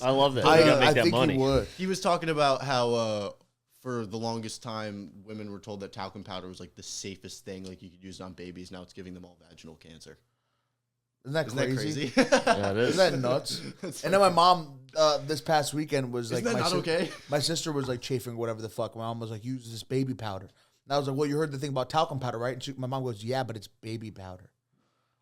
I love that. I You gotta make that think money. he would. He was talking about how for the longest time, women were told that talcum powder was like the safest thing, like you could use it on babies. Now it's giving them all vaginal cancer. Isn't that crazy? Yeah, it is. Isn't that nuts? And then my mom this past weekend was like, Isn't that not okay? My sister was like chafing whatever the fuck. My mom was like, use this baby powder. And I was like, well, you heard the thing about talcum powder, right? And my mom goes, yeah, but it's baby powder.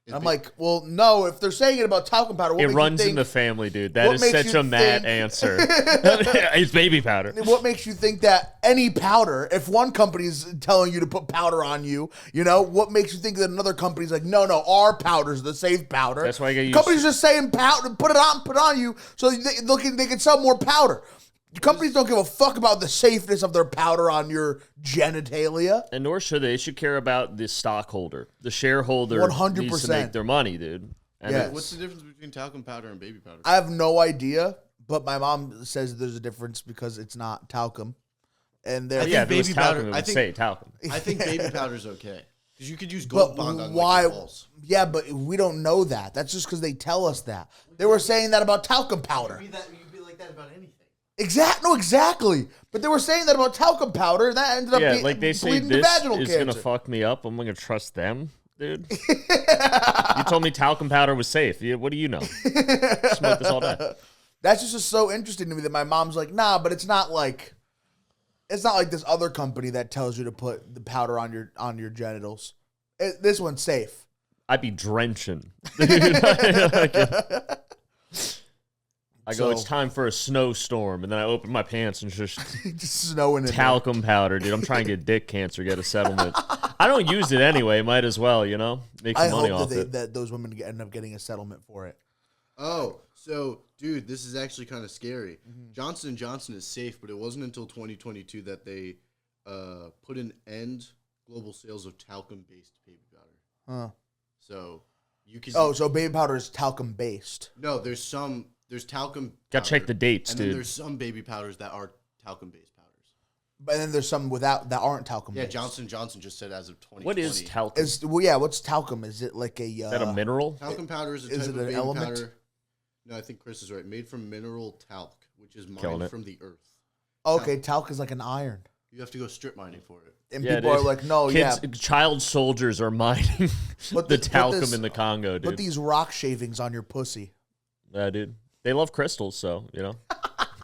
And I'm like, well, no, if they're saying it about talcum powder, what It makes runs you think, in the family, dude. That what is makes such you a Matt think- answer. It's baby powder. what makes you think that any powder, if one company's telling you to put powder on you, you know, what makes you think that another company's like, no, our powder's the safe powder? That's why I gotta use- Companies just saying powder, put it on you, so they can sell more powder. Companies don't give a fuck about the safeness of their powder on your genitalia. And nor should they. They should care about the stockholder. The shareholder 100%. needs to make their money, dude. And Yes. What's the difference between talcum powder and baby powder? I have no idea, but my mom says there's a difference because it's not talcum. And I there, think yeah, if it was baby talcum, powder- it I would think- say talcum. I think baby powder's okay because you could use but gold bond on why? like, your balls. Yeah, but we don't know that. That's just because they tell us that. They were saying that about talcum powder. You could be like that about anything. Exactly. But they were saying that about talcum powder, and that ended up Yeah, being, like they say bleeding to this vaginal is cancer. going to fuck me up. I'm going to trust them, dude. You told me talcum powder was safe. What do you know? Smoke this all day. That's just so interesting to me that my mom's like, nah, but it's not like this other company that tells you to put the powder on your genitals. This one's safe. I'd be drenching. I go, So- it's time for a snowstorm, and then I open my pants and just Just snowing in there. talcum powder, dude. I'm trying to get dick cancer, get a settlement. I don't use it anyway. Might as well, you know, make some I money hope off it. that those women end up getting a settlement for it. Oh, so dude, this is actually kind of scary. Johnson & Johnson is safe, but it wasn't until 2022 that they put an end global sales of talcum-based baby powder. Huh. So you can. Oh, so baby powder is talcum based. No, there's talcum. Gotta check powder, the dates, and dude. then there's some baby powders that are talcum-based powders. But then there's some that aren't talcum Yeah, based. Johnson & Johnson just said as of 2020. What is talcum? What's talcum? Is it like a Is that a mineral? Talcum powder is a Is type it of an baby element? powder. No, I think Chris is right. Made from mineral talc, which is Killing mined it. from the earth. okay, talc is like an iron. You have to go strip mining for it. And Yeah, people dude. are like, no, Kids, yeah, child soldiers are mining Put the this- put talcum this- in the Congo, put dude. these rock shavings on your pussy. Yeah, dude. They love crystals, so you know,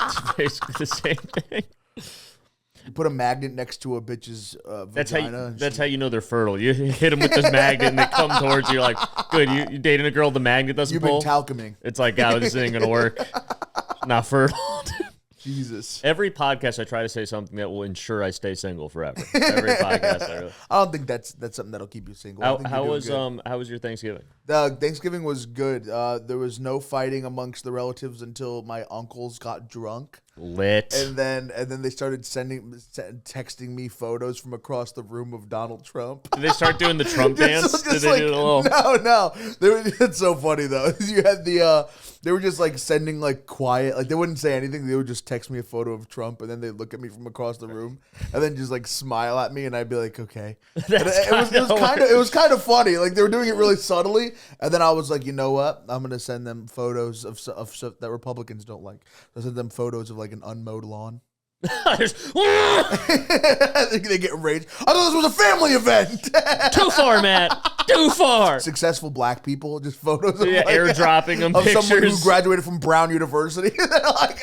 it's basically the same thing. You put a magnet next to a bitch's That's vagina. how. and That's she- how you know they're fertile. You hit them with this magnet, and they come towards you. You're like, good. You dating a girl, the magnet doesn't You've pull. been talcuming. It's like, oh, this ain't gonna work. Not fertile. Jesus. Every podcast, I try to say something that will ensure I stay single forever. Every podcast, I really. I don't think that's something that'll keep you single. I think How you're was doing good. how was your Thanksgiving? Thanksgiving was good. There was no fighting amongst the relatives until my uncles got drunk. Lit. And then they started texting me photos from across the room of Donald Trump. Did they start doing the Trump dance? Just Did they like, do a little? No. It's so funny though. You had they were just like sending like quiet, like they wouldn't say anything. They would just text me a photo of Trump, and then they'd look at me from across the room, and then just like smile at me, and I'd be like, okay. And it was kind of funny. Like they were doing it really subtly, and then I was like, you know what? I'm gonna send them photos of stuff that Republicans don't like. I sent them photos of like an unmowed lawn. I think they get enraged. I thought this was a family event. Too far, Matt. Too far. Successful black people, just photos of Yeah, like, airdropping them of someone who pictures. graduated from Brown University. They're like,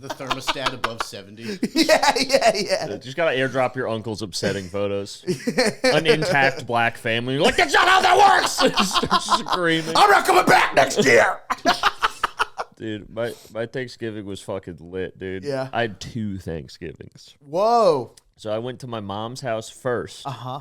The thermostat above 70. yeah. Just gotta airdrop your uncle's upsetting photos. An intact black family. You're like, that's not how that works. Start screaming. I'm not coming back next year. Dude, my Thanksgiving was fucking lit, dude. Yeah. I had 2 Thanksgivings. Whoa. So I went to my mom's house first. Uh-huh.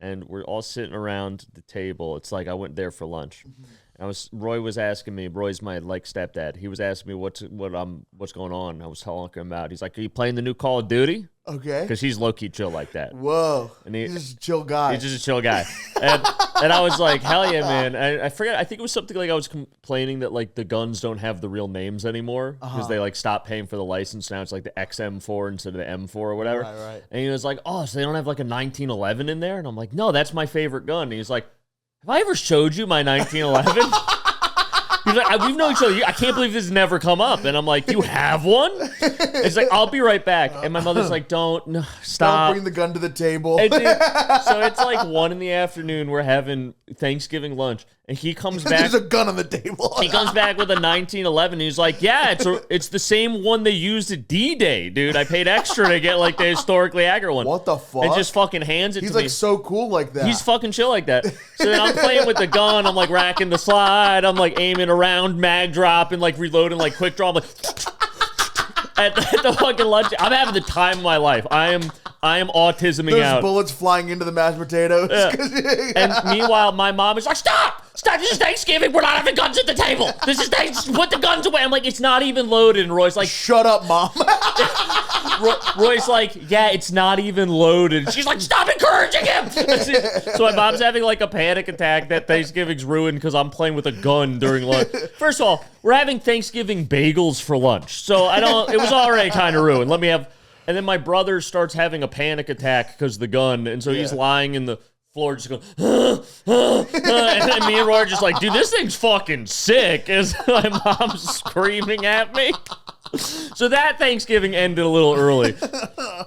And we're all sitting around the table. It's like I went there for lunch. Mm-hmm. And Roy was asking me. Roy's my like stepdad. He was asking me what's going on. I was talking about. He's like, "Are you playing the new Call of Duty?" Okay. Because he's low key chill like that. Whoa. And He's just a chill guy. He's just a chill guy. And I was like, hell yeah, man. I forget. I think it was something like I was complaining that like the guns don't have the real names anymore because they like stopped paying for the license. Now it's like the XM4 instead of the M4 or whatever. Right. And he was like, oh, so they don't have like a 1911 in there? And I'm like, no, that's my favorite gun. And he's like, have I ever showed you my 1911? He's like, we've known each other. I can't believe this has never come up. And I'm like, you have one? It's like, I'll be right back. And my mother's like, no, stop. Don't bring the gun to the table. And dude, so it's like 1 PM. We're having Thanksgiving lunch. And he comes back. There's a gun on the table. He comes back with a 1911. He's like, yeah, it's the same one they used at D-Day, dude. I paid extra to get like the historically accurate one. What the fuck? And just fucking hands it He's to me. like so cool like that. He's fucking chill like that. So then I'm playing with the gun. I'm like racking the slide. I'm like aiming around, mag dropping, like reloading, like quick draw. I'm like at the fucking lunch. I'm having the time of my life. I am autisming There's out. bullets flying into the mashed potatoes. Yeah. And meanwhile, my mom is like, stop! This is Thanksgiving. We're not having guns at the table. This is put the guns away. I'm like, it's not even loaded. And Roy's like, shut up, Mom. Roy's like, yeah, it's not even loaded. She's like, stop encouraging him. So my mom's having like a panic attack that Thanksgiving's ruined because I'm playing with a gun during lunch. First of all, we're having Thanksgiving bagels for lunch. So it was already kind of ruined. And then my brother starts having a panic attack because of the gun. And so he's lying in the floor just going, and then me and Roy are just like, dude, this thing's fucking sick, as my mom's screaming at me. So that Thanksgiving ended a little early.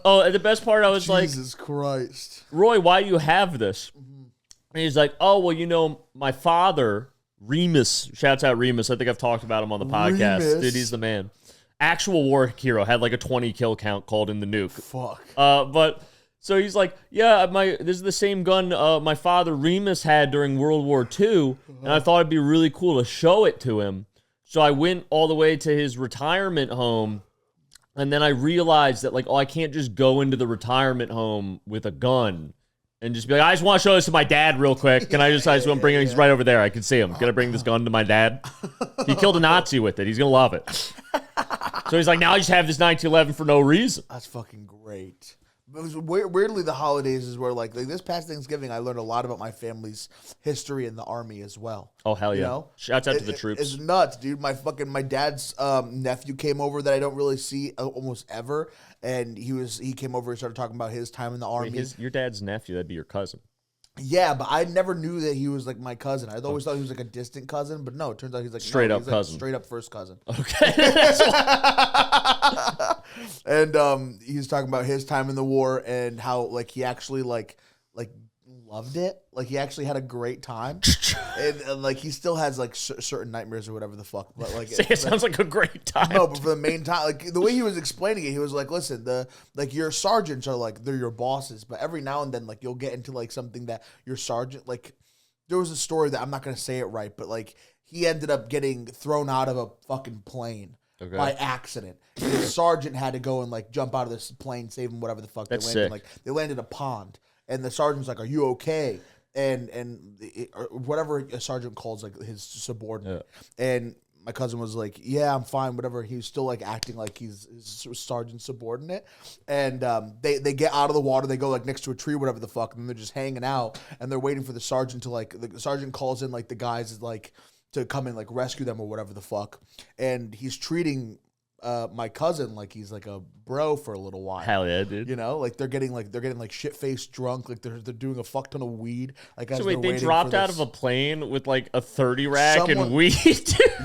Oh, and the best part, I was like, Jesus Christ. Roy, why do you have this? And he's like, oh, well, my father, Remus, shouts out Remus. I think I've talked about him on the podcast. Remus. Dude, he's the man. Actual war hero, had like a 20 kill count called in the nuke. Fuck. But so he's like, yeah, this is the same gun my father Remus had during World War II, and I thought it'd be really cool to show it to him. So I went all the way to his retirement home, and then I realized that, like, I can't just go into the retirement home with a gun and just be like, I just want to show this to my dad real quick. Can I just want to bring him? He's right over there. I can see him. Can I bring this gun to my dad? He killed a Nazi with it. He's going to love it. So he's like, now I just have this 1911 for no reason. That's fucking great. It was weirdly, the holidays is where like this past Thanksgiving, I learned a lot about my family's history in the army as well. Oh, hell yeah. You know? Shouts out to the troops. It's nuts, dude. My dad's nephew came over that I don't really see almost ever, and he came over and started talking about his time in the army. Wait, your dad's nephew, that'd be your cousin. Yeah, but I never knew that he was like my cousin. I always thought he was like a distant cousin, but no, it turns out he's like straight up cousin. Straight up first cousin. Okay. And he's talking about his time in the war and how like he actually like loved it. Like he actually had a great time, and like he still has like certain nightmares or whatever the fuck. But like it sounds like a great time. No, but for the main time, like the way he was explaining it, he was like, "Listen, your sergeants are like they're your bosses, but every now and then like you'll get into like something that your sergeant like." There was a story that I'm not gonna say it right, but like he ended up getting thrown out of a fucking plane. Okay. By accident. And his sergeant had to go and like jump out of this plane, save him, whatever the fuck. That's they landed. Sick. Like they landed a pond, and the sergeant's like, "Are you okay?" And or whatever a sergeant calls like his subordinate. Yeah. And my cousin was like, "Yeah, I'm fine, whatever." He was still like acting like he's his sergeant's subordinate. And they get out of the water, they go like next to a tree, whatever the fuck, and they're just hanging out, and they're waiting for the sergeant to like the sergeant calls in like the guys like to come and like rescue them or whatever the fuck. And he's treating my cousin like he's like a bro for a little while. Hell yeah, dude. You know, like they're getting shit faced drunk, like they're doing a fuck ton of weed. Like so wait, they dropped out of a plane with like a 30 rack and weed.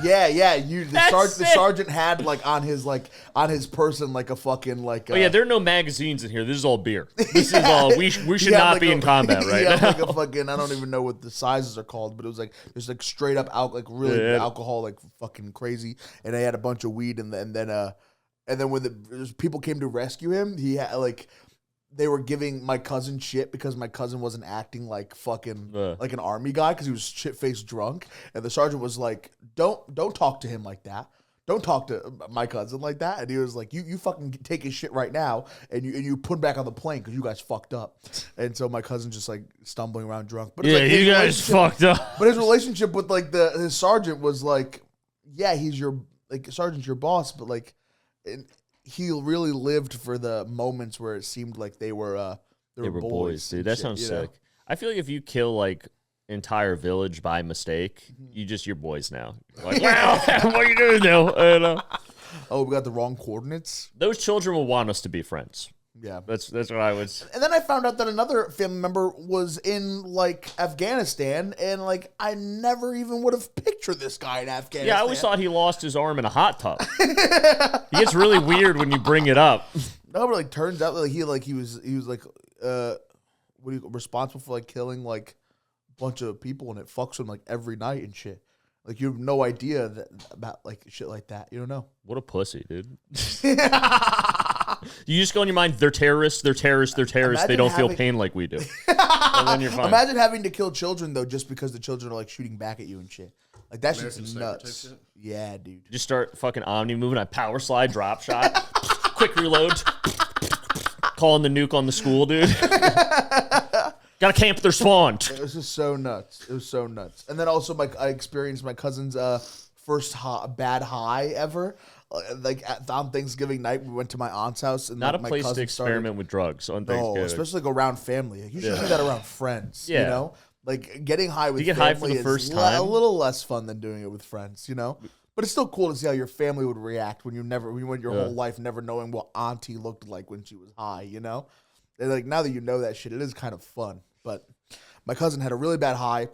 Yeah. The sergeant had like on his person like a fucking like. Oh yeah, there are no magazines in here. This is all beer. This is all. We should not like be in combat right now. Like a fucking, I don't even know what the sizes are called, but it was like just like straight up really alcohol, like fucking crazy. And they had a bunch of weed, and then when the people came to rescue him, he had like they were giving my cousin shit because my cousin wasn't acting like fucking like an army guy because he was shit faced drunk, and the sergeant was like, "Don't talk to him like that. Don't talk to my cousin like that." And he was like, "You fucking take his shit right now, and you put him back on the plane because you guys fucked up." And so my cousin's just like stumbling around drunk. But yeah, like, you guys fucked up. But his relationship with like his sergeant was like, yeah, he's your like sergeant's your boss, but like. He really lived for the moments where it seemed like they were boys, dude. That sounds sick. I feel like if you kill like entire village by mistake, you're boys now. Like, wow, what are you doing now? Oh, we got the wrong coordinates. Those children will want us to be friends. Yeah. That's what I was. And then I found out that another family member was in like Afghanistan, and like I never even would have pictured this guy in Afghanistan. Yeah, I always thought he lost his arm in a hot tub. He gets really weird when you bring it up. No, but like turns out like he was like responsible for like killing like a bunch of people, and it fucks him like every night and shit. Like you have no idea about like shit like that. You don't know. What a pussy, dude. You just go in your mind, they're terrorists, they're terrorists, they're terrorists. Imagine they don't feel having- pain like we do. And then you're fine. Imagine having to kill children though, just because the children are like shooting back at you and shit. Like that American shit's Sniper type nuts. shit? Yeah, dude. Just start fucking Omni moving, I power slide, drop shot, quick reload, calling the nuke on the school, dude. Gotta camp their spawn. It was just so nuts. It was so nuts. And then also I experienced my cousin's first bad high ever. On Thanksgiving night, we went to my aunt's house, and Not a my place to cousin experiment with drugs on No, Thanksgiving. especially like around family. Like, you should do that around friends. You Yeah. know, like getting high with You get family high for the is first a time. little less fun than doing it with friends. You know, but it's still cool to see how your family would react when you went your whole life never knowing what auntie looked like when she was high. You know, and like now that you know that shit, it is kind of fun. But my cousin had a really bad high.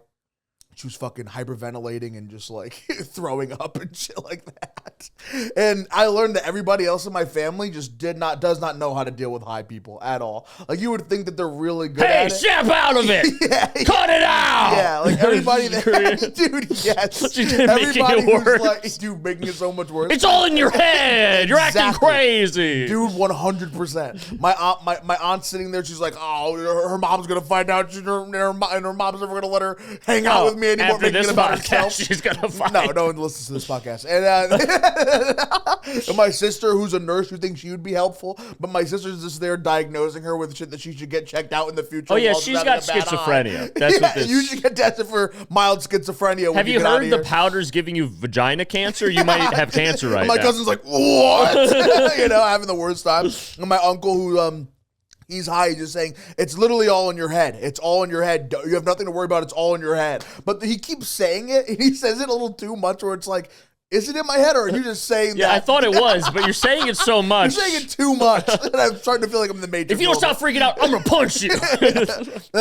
She was fucking hyperventilating and just like throwing up and shit like that. And I learned that everybody else in my family just does not know how to deal with high people at all. Like you would think that they're really good Hey, at it. snap out of it! Yeah, Cut it out! yeah, like everybody that, dude, yes. She's making Everybody it who's worse. like, dude, making it so much worse. It's all in your head. You're acting Exactly. crazy. Dude, 100%. My aunt's sitting there. She's like, oh, her mom's gonna find out. And her mom's never gonna let her hang out with me anymore. After making this it about podcast, herself. she's gonna find. No one listens to this podcast. And my sister, who's a nurse, who thinks she would be helpful, but my sister's just there diagnosing her with shit that she should get checked out in the future. Oh yeah, while she's having got a bad schizophrenia. eye. That's Yeah, what this. you should get tested for mild schizophrenia. When Have you get out heard of the here. powder's giving you vagina cancer? You might have cancer right And my now. cousin's like, what? You know, having the worst time. And my uncle, who he's high, he's just saying, it's literally all in your head. It's all in your head. You have nothing to worry about. It's all in your head. But he keeps saying it, and he says it a little too much, where it's like, is it in my head, or are you just saying Yeah, that? I thought it was, but you're saying it so You're much. saying it too much. And I'm starting to feel like I'm in the Matrix. If you don't stop freaking out, I'm gonna punch you. And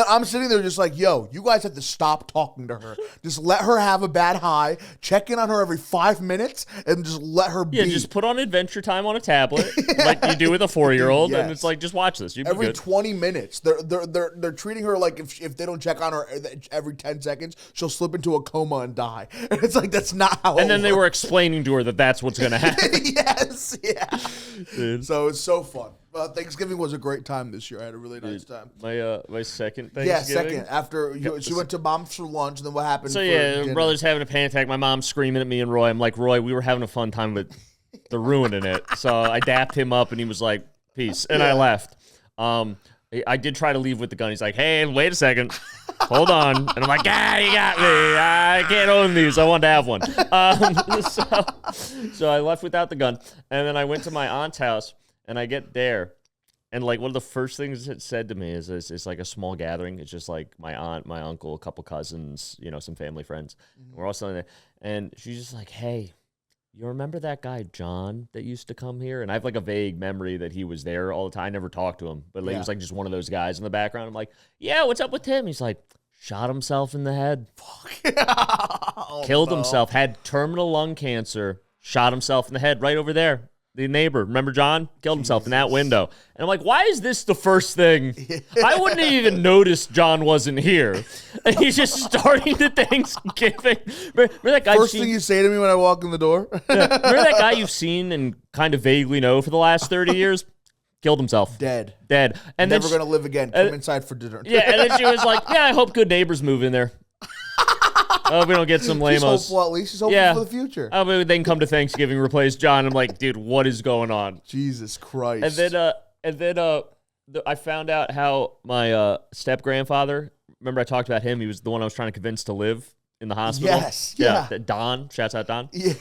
I'm sitting there just like, yo, you guys have to stop talking to her. Just let her have a bad high. Check in on her every 5 minutes, and just let her Yeah, be. just put on Adventure Time on a tablet, like you do with a 4-year-old, and Yes. it's like, just watch this. You'll be Every good. 20 minutes, they're treating her like if they don't check on her every 10 seconds, she'll slip into a coma and die. And it's like that's not how. And then they were explaining to her that that's what's gonna happen. yes, yeah. Dude. So it's so fun. Thanksgiving was a great time this year. I had a really nice time. My second Yeah, Thanksgiving. second after she went to mom's for lunch, and then what happened? So for yeah, dinner? brother's having a panic attack. My mom's screaming at me and Roy. I'm like, Roy, we were having a fun time, but they're ruining it. So I dapped him up, and he was like, peace, and I left. I did try to leave with the gun. He's like, hey, wait a second. Hold on. And I'm like, you got me. I can't own these. I want to have one. So I left without the gun. And then I went to my aunt's house, and I get there. And like one of the first things it said to me is it's like a small gathering. It's just like my aunt, my uncle, a couple cousins, some family friends. We're all sitting there. And she's just like, hey, you remember that guy, John, that used to come here? And I have like a vague memory that he was there all the time. I never talked to him, but he was like just one of those guys in the background. I'm like, yeah, what's up with him? He's like, shot himself in the head, killed himself, had terminal lung cancer, shot himself in the head right over there. The neighbor, remember John? Killed himself in that window. And I'm like, why is this the first thing? I wouldn't have even noticed John wasn't here. And he's just starting the Thanksgiving. Remember that guy? First thing you say to me when I walk in the door? Remember that guy you've seen and kind of vaguely know for the last 30 years? Killed himself. Dead. And Never then going to live again. Come inside for dinner. yeah, and then she was like, yeah, I hope good neighbors move in there. I hope we don't get some She's lamos. hopeful, at least. She's hopeful Yeah. for the future. I hope they can come to Thanksgiving, replace John. I'm like, dude, what is going on? Jesus Christ. And then I found out how my step grandfather. Remember, I talked about him. He was the one I was trying to convince to live in the hospital. Yes, yeah. Don. Shouts out Don. Yeah.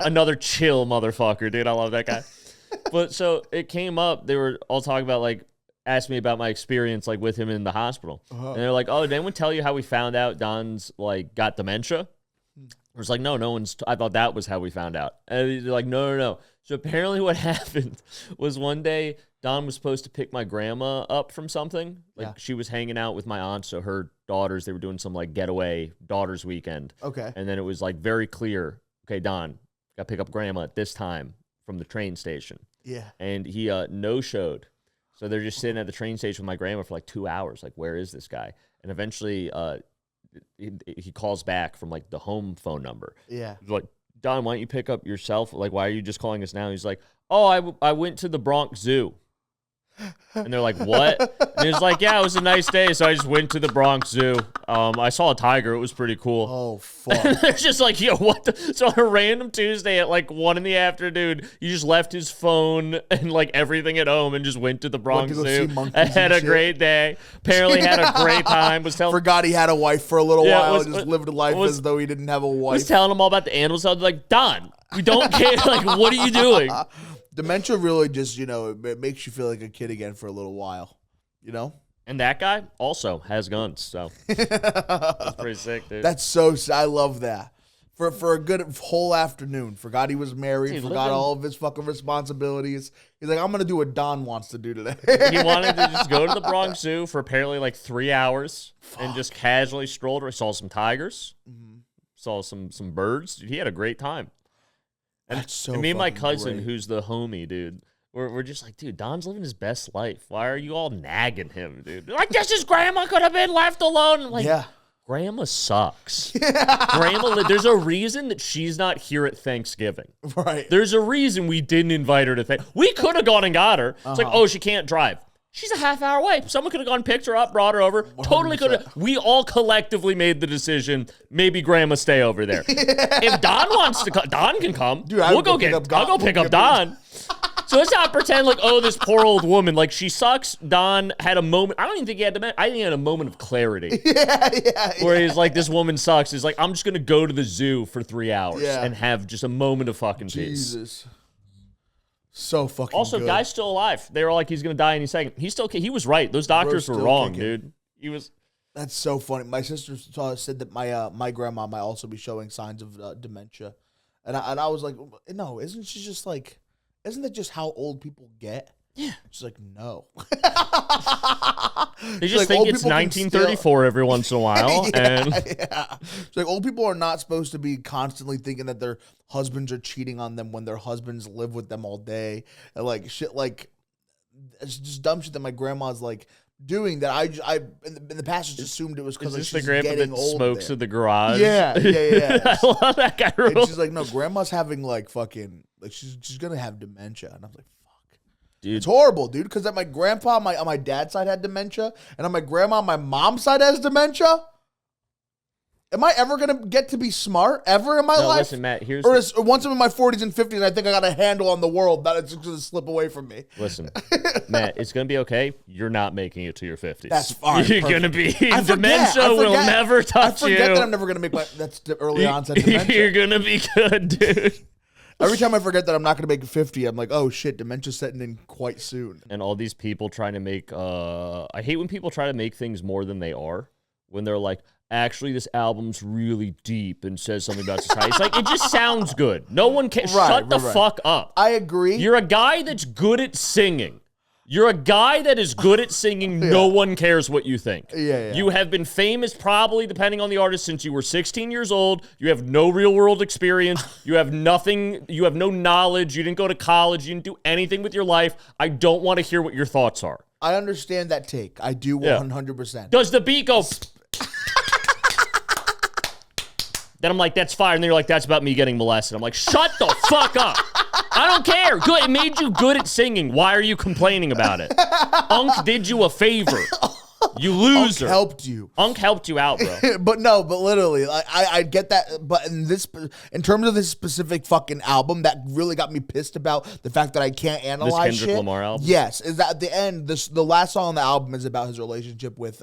Another chill motherfucker, dude. I love that guy. But so it came up. They were all talking about asked me about my experience with him in the hospital. And they're like, oh, did anyone tell you how we found out Don's got dementia? I was like, no one's. I thought that was how we found out. And they're like, no. So apparently, what happened was one day Don was supposed to pick my grandma up from something. Like she was hanging out with my aunt, so her daughters. They were doing some like getaway daughters weekend. Okay. And then it was like very clear. Okay, Don, got to pick up grandma at this time from the train station. Yeah. And he no-showed. So they're just sitting at the train station with my grandma for like 2 hours. Like, where is this guy? And eventually, he calls back from like the home phone number. Yeah. He's like, Don, why don't you pick up yourself? Like, why are you just calling us now? He's like, oh, I went to the Bronx Zoo. And they're like, what? And he's like, yeah, it was a nice day, so I just went to the Bronx Zoo. I saw a tiger. It was pretty cool. Oh, fuck. And they're just like, yo, what the? So on a random Tuesday at like 1 PM, he just left his phone and like everything at home and just went to the Bronx Zoo. Had a great day. Apparently had a great time. Forgot he had a wife for a little while. Just lived a life as though he didn't have a wife. Was telling him all about the animals. I was like, Don, we don't care. Like, what are you doing? Dementia really just, it makes you feel like a kid again for a little while, And that guy also has guns, so that's pretty sick, dude. That's I love that. For a good whole afternoon, forgot he was married, forgot all of his fucking responsibilities. He's like, I'm going to do what Don wants to do today. He wanted to just go to the Bronx Zoo for apparently like 3 hours and just casually strolled around. Saw some tigers, saw some birds. Dude, he had a great time. And, That's so and me and my cousin, great. who's the homie, dude, we're just like, dude, Don's living his best life. Why are you all nagging him, dude? They're like, this is grandma could have been left alone. I'm like, yeah. Grandma sucks. Grandma, there's a reason that she's not here at Thanksgiving. Right. There's a reason we didn't invite her to We could have gone and got her. It's like, oh, she can't drive. She's a half hour away. Someone could have gone, picked her up, brought her over. 100%. Totally could have. We all collectively made the decision. Maybe grandma stay over there. If Don wants to come, Don can come. Dude, I'll go pick up Don. So let's not pretend like, oh, this poor old woman, like she sucks. Don had a moment. I don't even think he had I think he had a moment of clarity. Where he's like, this woman sucks. He's like, I'm just going to go to the zoo for 3 hours and have just a moment of fucking peace. So fucking Also, good. guy's still alive. They were like, he's going to die any second. He's still He was right. Those doctors were wrong, dude. He was. That's so funny. My sister said that my grandma might also be showing signs of dementia. And I was like, no, isn't she just like, isn't that just how old people get? Yeah. She's like, no. They just think it's 1934 every once in a while. Yeah. She's like, old people are not supposed to be constantly thinking that their husbands are cheating on them when their husbands live with them all day. And like shit, like it's just dumb shit that my grandma's like doing that. I in the past just assumed it was because like, she's the grandpa getting that old smokes there. in the garage. Yeah. I love that guy. And she's like, no, grandma's having like fucking like she's gonna have dementia, and I was like, fuck, dude, it's horrible, dude. Because that my grandpa on my dad's side had dementia, and on my grandma on my mom's side has dementia. Am I ever gonna get to be smart ever in my life? Listen, Matt. Once I'm in my 40s and 50s, I think I got a handle on the world. That it's just gonna slip away from me. Listen, Matt, it's gonna be okay. You're not making it to your 50s. That's fine. You're gonna be dementia will never touch you. I forget that I'm never gonna make that's the early onset dementia. You're gonna be good, dude. Every time I forget that I'm not gonna make 50, I'm like, oh shit, dementia's setting in quite soon. And all these people trying to make I hate when people try to make things more than they are. When they're like, actually, this album's really deep and says something about society. It's like, it just sounds good. No one can. Shut the fuck up. I agree. You're a guy that's good at singing. You're a guy that is good at singing. No one cares what you think. Yeah. You have been famous, probably, depending on the artist, since you were 16 years old. You have no real world experience. You have nothing. You have no knowledge. You didn't go to college. You didn't do anything with your life. I don't want to hear what your thoughts are. I understand that take. I do 100%. Does the beat go... Then I'm like, that's fire. And then you're like, that's about me getting molested. I'm like, shut the fuck up. I don't care. Good. It made you good at singing. Why are you complaining about it? Unk did you a favor. You loser. Unk helped you. Unk helped you out, bro. but literally, I get that. But in terms of this specific fucking album, that really got me pissed about the fact that I can't analyze this Kendrick Lamar album. Yes, is that at the end, the last song on the album is about his relationship with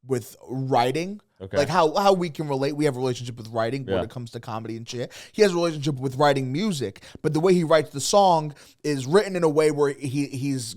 with writing. Okay. Like how we can relate. We have a relationship with writing when it comes to comedy and shit. He has a relationship with writing music, but the way he writes the song is written in a way where he's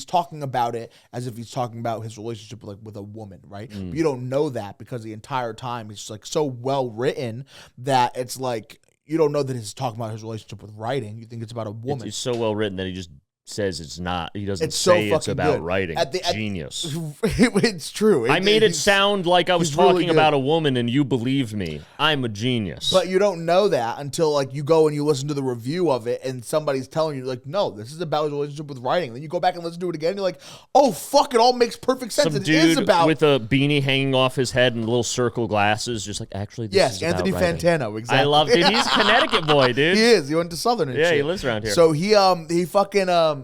talking about it as if he's talking about his relationship with a woman, right? But you don't know that because the entire time it's like so well written that it's like you don't know that he's talking about his relationship with writing. You think it's about a woman. It's so well written that he just says it's not. He doesn't It's so say it's fucking about good. writing. Genius. It's true. I made it sound like I was he's really talking good. about a woman and you believed me. I'm a genius. But you don't know that until like you go and you listen to the review of it and somebody's telling you like, no, this is about his relationship with writing. Then you go back and listen to it again. And you're like, oh fuck, it all makes perfect sense. Some It is dude about with a beanie hanging off his head and little circle glasses, just like actually. This is Anthony about writing. Fantano. Exactly. I love it. He's a Connecticut boy, dude. He is. He went to Southern. And Yeah, shit. he lives around here. So he fucking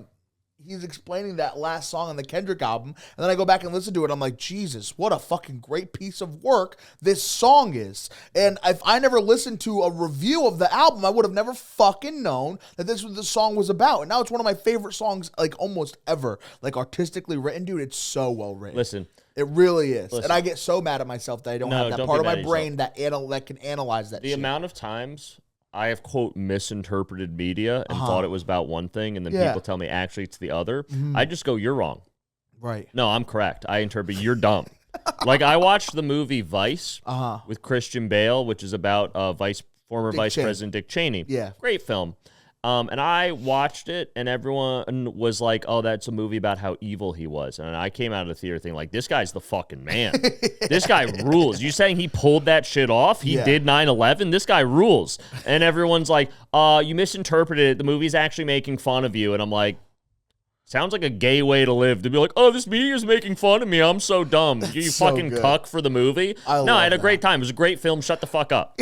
he's explaining that last song on the Kendrick album, and then I go back and listen to it. I'm like, Jesus, what a fucking great piece of work this song is. And if I never listened to a review of the album, I would have never fucking known that this was what the song was about. And now it's one of my favorite songs, like almost ever, like artistically written, dude. It's so well written. Listen, it really is. Listen. And I get so mad at myself that I don't No, have that don't part be of mad my at brain that can analyze that the shit. amount of times I have, quote, misinterpreted media and thought it was about one thing, and then people tell me actually it's the other. I just go, you're wrong. Right. No, I'm correct. I interpret you're dumb. Like, I watched the movie Vice with Christian Bale, which is about former Vice Cheney. President Dick Cheney. Yeah. Great film. And I watched it, and everyone was like, oh, that's a movie about how evil he was. And I came out of the theater thinking, like, this guy's the fucking man. This guy rules. You saying he pulled that shit off? He did 9/11? This guy rules. And everyone's like, you misinterpreted it. The movie's actually making fun of you. And I'm like, sounds like a gay way to live. To be like, oh, this media's making fun of me. I'm so dumb. You so fucking good. cuck for the movie. I had a great time. It was a great film. Shut the fuck up.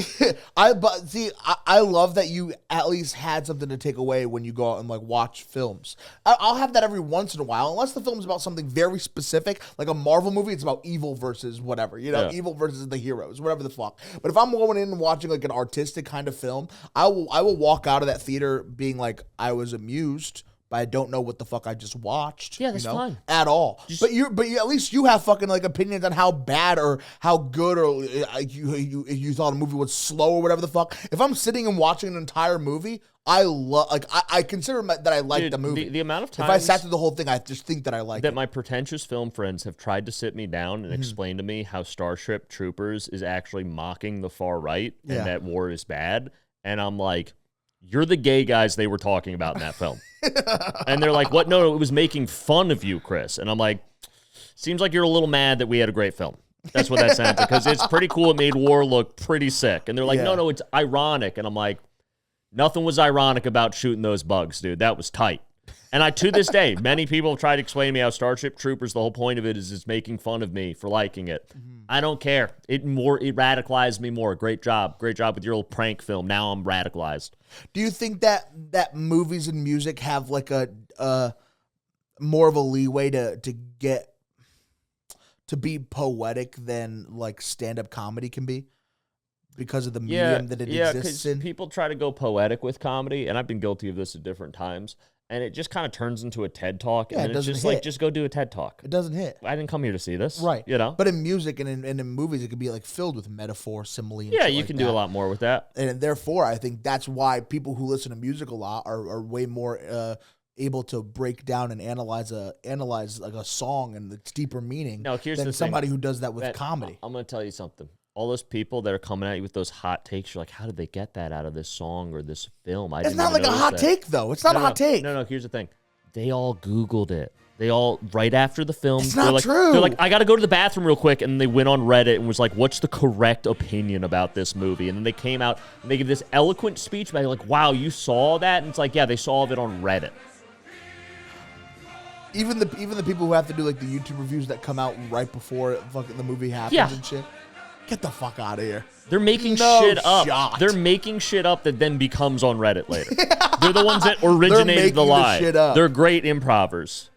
I love that you at least had something to take away when you go out and like watch films. I'll have that every once in a while, unless the film's about something very specific, like a Marvel movie. It's about evil versus whatever, evil versus the heroes, whatever the fuck. But if I'm going in and watching like an artistic kind of film, I will walk out of that theater being like, I was amused, but I don't know what the fuck I just watched. Yeah, that's fine. At all. But at least you have fucking like opinions on how bad or how good or you thought a movie was slow or whatever the fuck. If I'm sitting and watching an entire movie, I consider that I like the movie. The amount of times if I sat through the whole thing, I just think that I like it. My pretentious film friends have tried to sit me down and explain to me how Starship Troopers is actually mocking the far right and that war is bad. And I'm like, you're the gay guys they were talking about in that film. And they're like, what? No, it was making fun of you, Chris. And I'm like, seems like you're a little mad that we had a great film. That's what that sounds like, because it's pretty cool. It made war look pretty sick. And they're like, no, it's ironic. And I'm like, nothing was ironic about shooting those bugs, dude. That was tight. And to this day, many people have tried to explain to me how Starship Troopers, the whole point of it is it's making fun of me for liking it. I don't care. It radicalized me more. Great job. Great job with your little prank film. Now I'm radicalized. Do you think that movies and music have like a more of a leeway to be poetic than like stand-up comedy can be? Because of the medium that it exists in? People try to go poetic with comedy, and I've been guilty of this at different times. And it just kind of turns into a TED Talk. Yeah, and it's just like, just go do a TED Talk. It doesn't hit. I didn't come here to see this. Right. You know? But in music and in movies, it could be like filled with metaphor, simile, and yeah, shit you like can that. do a lot more with that. And therefore, I think that's why people who listen to music a lot are way more able to break down and analyze like a song and its deeper meaning than somebody who does that with comedy. I'm going to tell you something. All those people that are coming at you with those hot takes, you're like, how did they get that out of this song or this film? It's not like a hot take, though. It's not a hot take. No, here's the thing. They all Googled it. They all, right after the film, it's not true. They're like, I got to go to the bathroom real quick. And they went on Reddit and was like, what's the correct opinion about this movie? And then they came out and they give this eloquent speech about it, like, wow, you saw that? And it's like, yeah, they saw it on Reddit. Even the people who have to do like the YouTube reviews that come out right before fucking the movie happens and shit. Get the fuck out of here. They're making shit up. They're making shit up that then becomes on Reddit later. They're the ones that originated the lie. They're great improvers.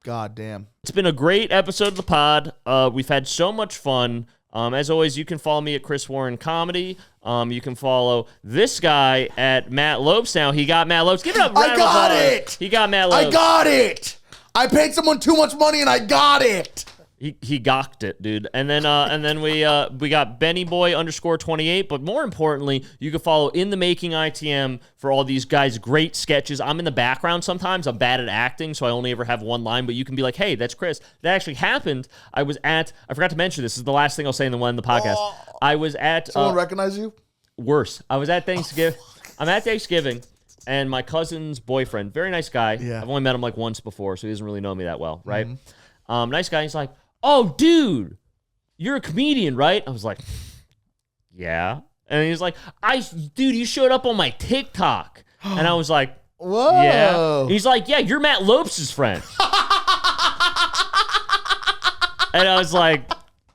God damn. It's been a great episode of the pod. We've had so much fun. As always, you can follow me at Chris Warren Comedy. You can follow this guy at Matt Lopes now. He got Matt Lopes. Give it up. I got it. He got Matt Lopes. I got it. I paid someone too much money and I got it. He gawked it, dude. And then we got Benny Boy _28. But more importantly, you can follow In the Making ITM for all these guys' great sketches. I'm in the background sometimes. I'm bad at acting, so I only ever have one line. But you can be like, hey, that's Chris. That actually happened. I forgot to mention this. This is the last thing I'll say in the podcast. I was at Someone recognize you? Worse. I was at Thanksgiving. I'm at Thanksgiving, and my cousin's boyfriend, very nice guy. Yeah. I've only met him like once before, so he doesn't really know me that well, right? Nice guy. He's like, oh, dude, you're a comedian, right? I was like, yeah. And he's like, dude, you showed up on my TikTok. And I was like, Whoa. yeah. He's like, yeah, you're Matt Lopes' friend. And I was like,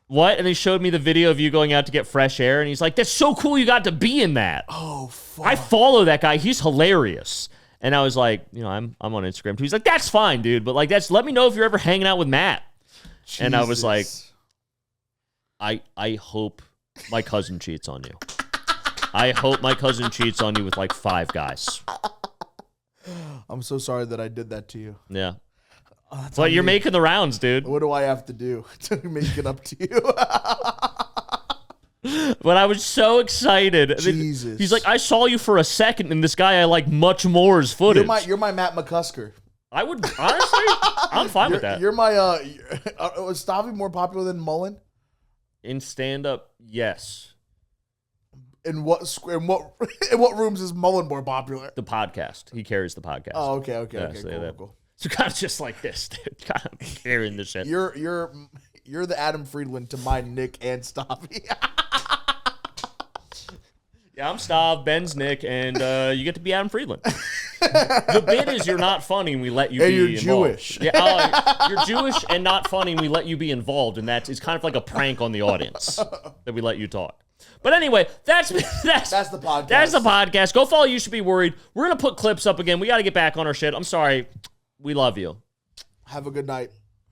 what? And they showed me the video of you going out to get fresh air. And he's like, that's so cool you got to be in that. Oh, fuck. I follow that guy. He's hilarious. And I was like, I'm on Instagram too. He's like, that's fine, dude. But like, let me know if you're ever hanging out with Matt. Jesus. And I was like, I hope my cousin cheats on you. I hope my cousin cheats on you with like 5 guys. I'm so sorry that I did that to you. Yeah. But you're making the rounds, dude. What do I have to do to make it up to you? But I was so excited. Jesus. He's like, I saw you for a second, and this guy I like much more's footage. You're my Matt McCusker. I would, honestly, I'm fine with that. You're my, was Stavi more popular than Mullen? In stand-up, yes. In what rooms is Mullen more popular? The podcast. He carries the podcast. Oh, okay, Yeah, cool. So kind of just like this, dude. Kind of carrying the shit. You're the Adam Friedland to my Nick and Stavi. Yeah, I'm Stav, Ben's Nick, and you get to be Adam Friedland. The bit is you're not funny and we let you and be you're involved. Jewish. Yeah, you're Jewish and not funny and we let you be involved, and it's kind of like a prank on the audience that we let you talk. But anyway, that's the podcast. That's the podcast. Go follow You Should Be Worried. We're going to put clips up again. We got to get back on our shit. I'm sorry. We love you. Have a good night.